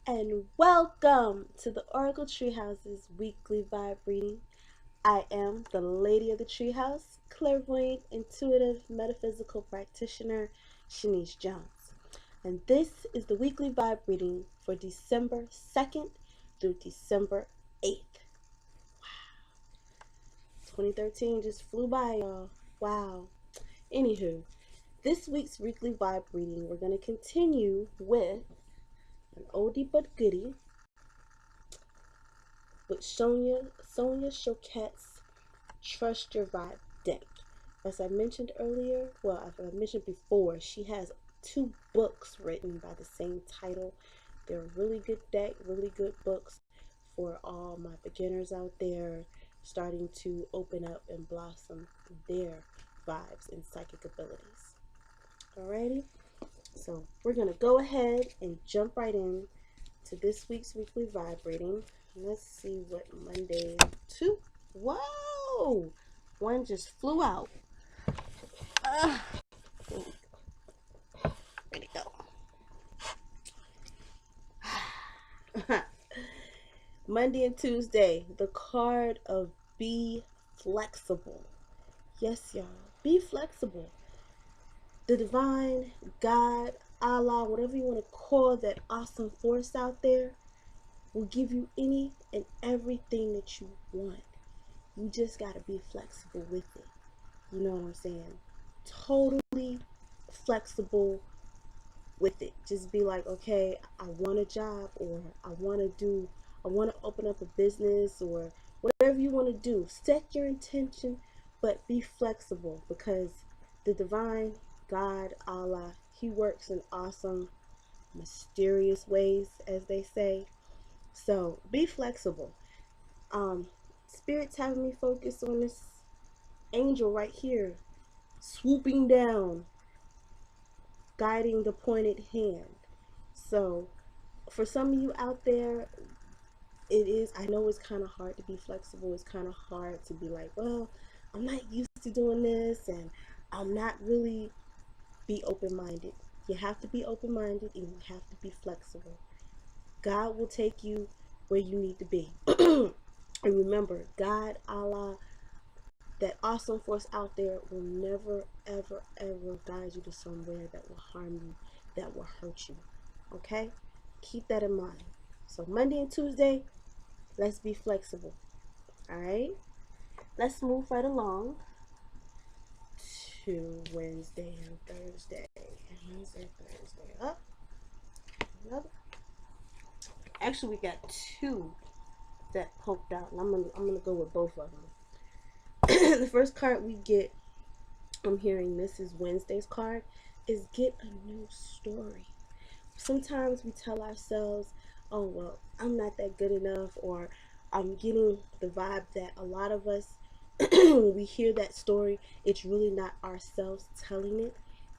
and welcome to the Oracle Treehouse's weekly vibe reading. I am the Lady of the Treehouse, clairvoyant, intuitive, metaphysical practitioner, Shanice Jones. And this is the weekly vibe reading for December 2nd through December 8th. 2013 just flew by, y'all. Wow. Anywho, this week's weekly vibe reading, we're going to continue with an oldie but goodie with Sonia Choquette's Trust Your Vibe deck. As I mentioned earlier, as I mentioned before, she has two books written by the same title. They're a really good deck, really good books for all my beginners out there starting to open up and blossom their vibes and psychic abilities. Alrighty, so we're gonna go ahead and jump right in to this week's weekly vibe reading. Let's see what Monday two. Whoa! One just flew out. Where'd it go? Monday and Tuesday, the card of be flexible. Yes, y'all. Be flexible. The divine, God, Allah, whatever you want to call that awesome force out there, will give you any and everything that you want. You just got to be flexible with it. You know what I'm saying? Totally flexible with it. Just be like, okay, I want a job, or I want to open up a business, or whatever you want to do. Set your intention, but be flexible, because the divine God, Allah, he works in awesome, mysterious ways, as they say. So be flexible. Spirit's having me focus on this angel right here, swooping down, guiding the pointed hand. So for some of you out there, I know it's kind of hard to be flexible. It's kind of hard to be like, well, I'm not used to doing this, and I'm not really. Be open-minded. You have to be open-minded, and you have to be flexible. God will take you where you need to be. And remember, God, Allah, that awesome force out there will never, ever, ever guide you to somewhere that will harm you, that will hurt you. Okay? Keep that in mind. So Monday and Tuesday, let's be flexible. All right? Let's move right along to Wednesday and Thursday. Wednesday, Thursday. Up. Another. Actually, we got two that poked out, and I'm gonna go with both of them. The first card we get, I'm hearing this is Wednesday's card, is get a new story. Sometimes we tell ourselves, oh, well, I'm not that good enough, or I'm getting the vibe that a lot of us, when we hear that story, it's really not ourselves telling it.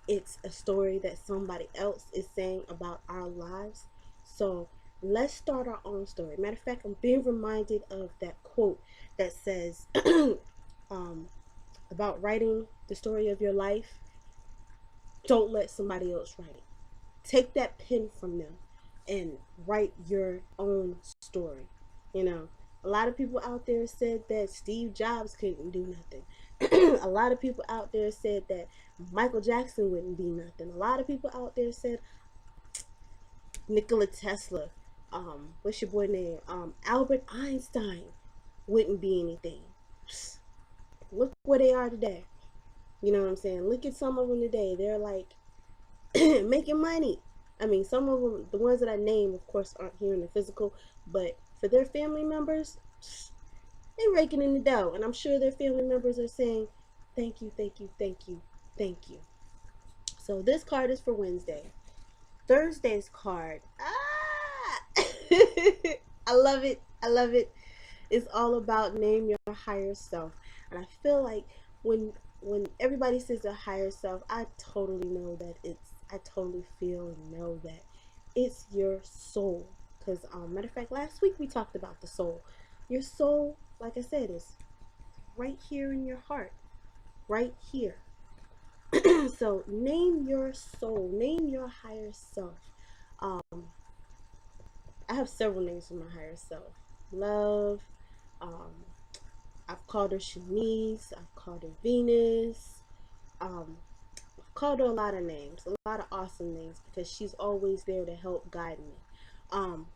It's a story that somebody else is saying about our lives. So let's start our own story. Matter of fact, I'm being reminded of that quote that says, um, about writing the story of your life. Don't let somebody else write it. Take that pen from them and write your own story. You know, a lot of people out there said that Steve Jobs couldn't do nothing. A lot of people out there said that Michael Jackson wouldn't be nothing. A lot of people out there said Nikola Tesla, what's your boy name? Albert Einstein wouldn't be anything. Look where they are today. You know what I'm saying? Look at some of them today. They're like making money. I mean, some of them, the ones that I name, of course, aren't here in the physical, but for their family members, they're raking in the dough. And I'm sure their family members are saying, thank you, thank you, thank you, thank you. So this card is for Wednesday. Thursday's card. I love it. I love it. It's all about name your higher self. And I feel like when everybody says their higher self, I totally know that I totally feel and know that it's your soul. Because matter of fact, last week we talked about the soul. Your soul, like I said, is right here in your heart, right here. So name your soul, name your higher self. Um, I have several names for my higher self. Love. Um, I've called her Shanice. I've called her Venus. Um, I've called her a lot of names, a lot of awesome names, because she's always there to help guide me. Um,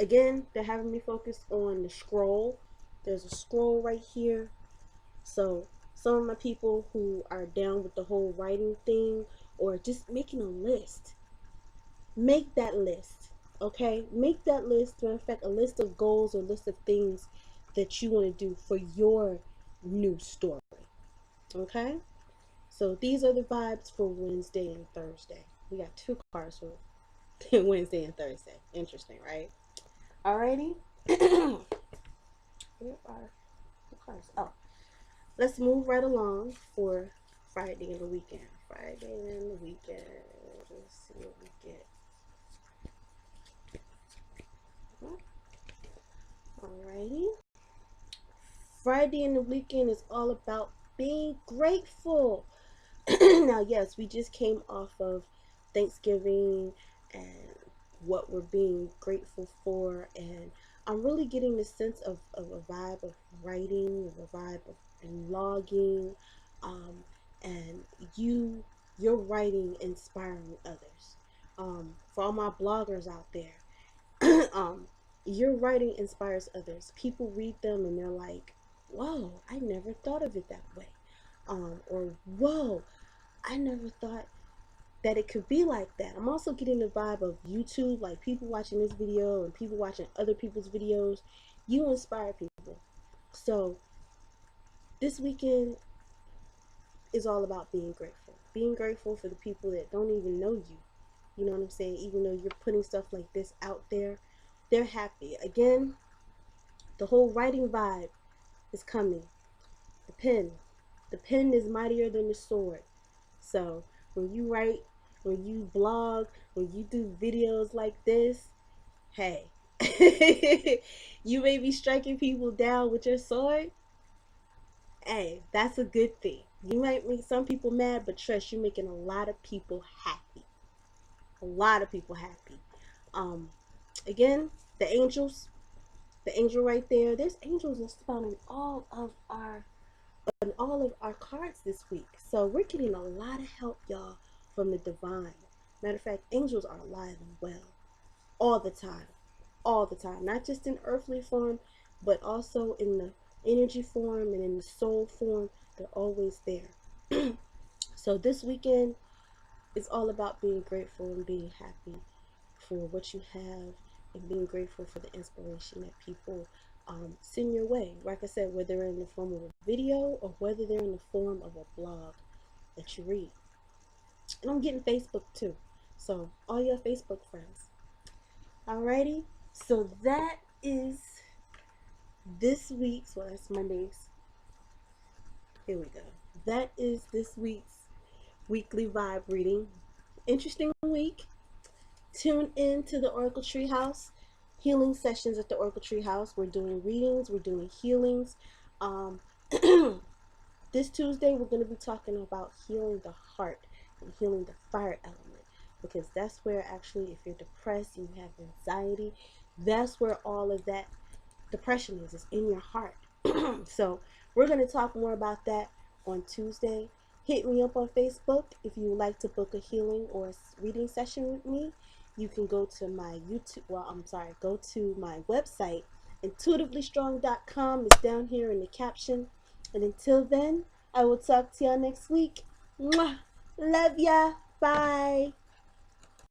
Again, they're having me focus on the scroll. There's a scroll right here. So some of my people who are down with the whole writing thing or just making a list, make that list. Okay, make that list. In fact, a list of goals or list of things that you want to do for your new story. Okay, so these are the vibes for Wednesday and Thursday. We got two cards for Wednesday and Thursday. Interesting, right? Alrighty. Where are the cards? Oh, let's move right along for Friday and the weekend. Friday and the weekend. Let's see what we get. Alrighty. Friday and the weekend is all about being grateful. Now, yes, we just came off of Thanksgiving and what we're being grateful for, and I'm really getting the sense of a vibe of writing, of a vibe of blogging, and your writing inspiring others. For all my bloggers out there, your writing inspires others. People read them and they're like, "Whoa, I never thought of it that way," or "Whoa, I never thought that it could be like that." I'm also getting the vibe of YouTube, like people watching this video and people watching other people's videos. You inspire people. So this weekend is all about being grateful. Being grateful for the people that don't even know you. You know what I'm saying? Even though you're putting stuff like this out there, they're happy. Again, the whole writing vibe is coming. The pen. The pen is mightier than the sword. So when you write, when you blog, when you do videos like this, hey, you may be striking people down with your sword. Hey, that's a good thing. You might make some people mad, but trust, you're making a lot of people happy. A lot of people happy. Um, Again, the angels, the angel right there. There's angels that's found in all of our cards this week. So we're getting a lot of help, y'all, from the divine. Matter of fact, angels are alive and well all the time. All the time. Not just in earthly form, but also in the energy form and in the soul form. They're always there. So this weekend is all about being grateful and being happy for what you have and being grateful for the inspiration that people send your way. Like I said, whether they're in the form of a video or whether they're in the form of a blog that you read. And I'm getting Facebook too. So all your Facebook friends. Alrighty. So that is this week's, well, that's Monday's. Here we go. That is this week's weekly vibe reading. Interesting week. Tune in to the Oracle Treehouse healing sessions at the Oracle Treehouse. We're doing readings, we're doing healings. Um, this Tuesday, we're going to be talking about healing the heart and healing the fire element, because that's where actually, if you're depressed and you have anxiety, that's where all of that depression is in your heart. So we're going to talk more about that on Tuesday. Hit me up on Facebook if you would like to book a healing or a reading session with me. You can go to my go to my website, intuitivelystrong.com. It's down here in the caption. And until then, I will talk to y'all next week. Mwah! Love ya. Bye.